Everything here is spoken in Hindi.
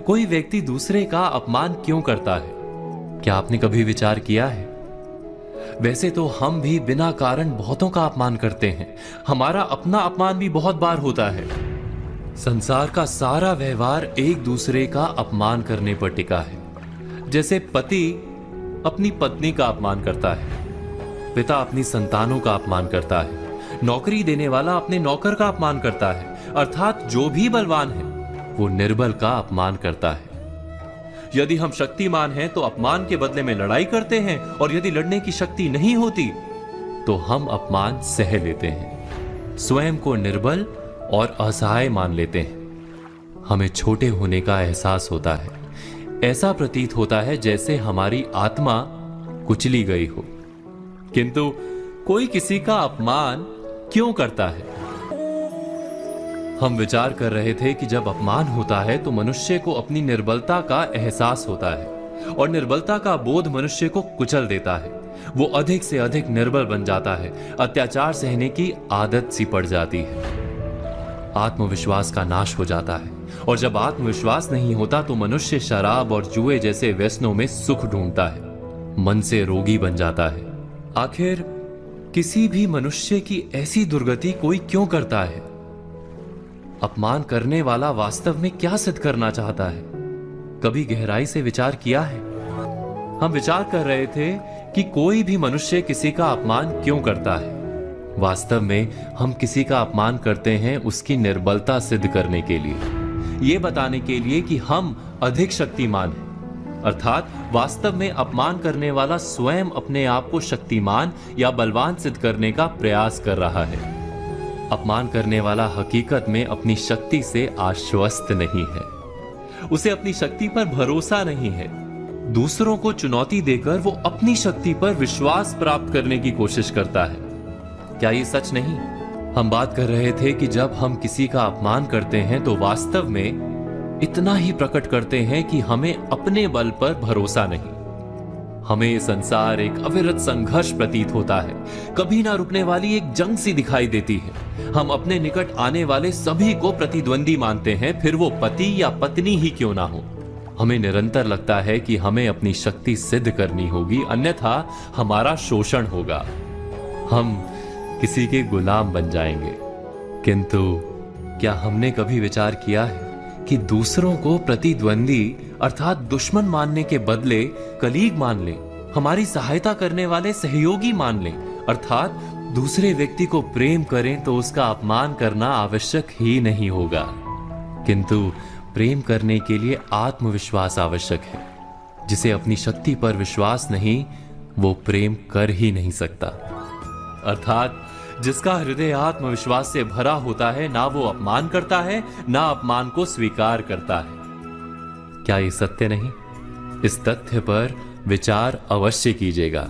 कोई व्यक्ति दूसरे का अपमान क्यों करता है? क्या आपने कभी विचार किया है? वैसे तो हम भी बिना कारण बहुतों का अपमान करते हैं। हमारा अपना अपमान भी बहुत बार होता है। संसार का सारा व्यवहार एक दूसरे का अपमान करने पर टिका है। जैसे पति अपनी पत्नी का अपमान करता है, पिता अपनी संतानों का अपमान करता है, नौकरी देने वाला अपने नौकर का अपमान करता है, अर्थात जो भी बलवान है वो निर्बल का अपमान करता है। यदि हम शक्तिमान हैं तो अपमान के बदले में लड़ाई करते हैं, और यदि लड़ने की शक्ति नहीं होती तो हम अपमान सह लेते हैं, स्वयं को निर्बल और असहाय मान लेते हैं। हमें छोटे होने का एहसास होता है। ऐसा प्रतीत होता है जैसे हमारी आत्मा कुचली गई हो। किंतु कोई किसी का अपमान क्यों करता है? हम विचार कर रहे थे कि जब अपमान होता है तो मनुष्य को अपनी निर्बलता का एहसास होता है, और निर्बलता का बोध मनुष्य को कुचल देता है। वो अधिक से अधिक निर्बल बन जाता है, अत्याचार सहने की आदत सी पड़ जाती है, आत्मविश्वास का नाश हो जाता है। और जब आत्मविश्वास नहीं होता तो मनुष्य शराब और जुए जैसे व्यसनों में सुख ढूंढता है, मन से रोगी बन जाता है। आखिर किसी भी मनुष्य की ऐसी दुर्गति कोई क्यों करता है? अपमान करने वाला वास्तव में क्या सिद्ध करना चाहता है? कभी गहराई से विचार किया है? हम विचार कर रहे थे कि कोई भी मनुष्य किसी का अपमान क्यों करता है। वास्तव में हम किसी का अपमान करते हैं उसकी निर्बलता सिद्ध करने के लिए, यह बताने के लिए कि हम अधिक शक्तिमान हैं। अर्थात वास्तव में अपमान करने वाला स्वयं अपने आप को शक्तिमान या बलवान सिद्ध करने का प्रयास कर रहा है। अपमान करने वाला हकीकत में अपनी शक्ति से आश्वस्त नहीं है, उसे अपनी शक्ति पर भरोसा नहीं है। दूसरों को चुनौती देकर वो अपनी शक्ति पर विश्वास प्राप्त करने की कोशिश करता है। क्या ये सच नहीं? हम बात कर रहे थे कि जब हम किसी का अपमान करते हैं तो वास्तव में इतना ही प्रकट करते हैं कि हमें अपने बल पर भरोसा नहीं। हमें संसार एक अविरत संघर्ष प्रतीत होता है, कभी ना रुकने वाली एक जंग सी दिखाई देती है। हम अपने निकट आने वाले सभी को प्रतिद्वंदी मानते हैं, फिर वो पति या पत्नी ही क्यों ना हो। हमें निरंतर लगता है कि हमें अपनी शक्ति सिद्ध करनी होगी, अन्यथा हमारा शोषण होगा, हम किसी के गुलाम बन जाएंगे। किंतु क्या हमने कभी विचार किया है कि दूसरों को प्रतिद्वंदी अर्थात दुश्मन मानने के बदले कलीग मान लें, हमारी सहायता करने वाले सहयोगी मान लें, अर्थात दूसरे व्यक्ति को प्रेम करें तो उसका अपमान करना आवश्यक ही नहीं होगा। किंतु प्रेम करने के लिए आत्मविश्वास आवश्यक है। जिसे अपनी शक्ति पर विश्वास नहीं, वो प्रेम कर ही नहीं सकता। अर्थात जिसका हृदय आत्मविश्वास से भरा होता है, ना वो अपमान करता है, ना अपमान को स्वीकार करता है। क्या ये सत्य नहीं? इस तथ्य पर विचार अवश्य कीजिएगा।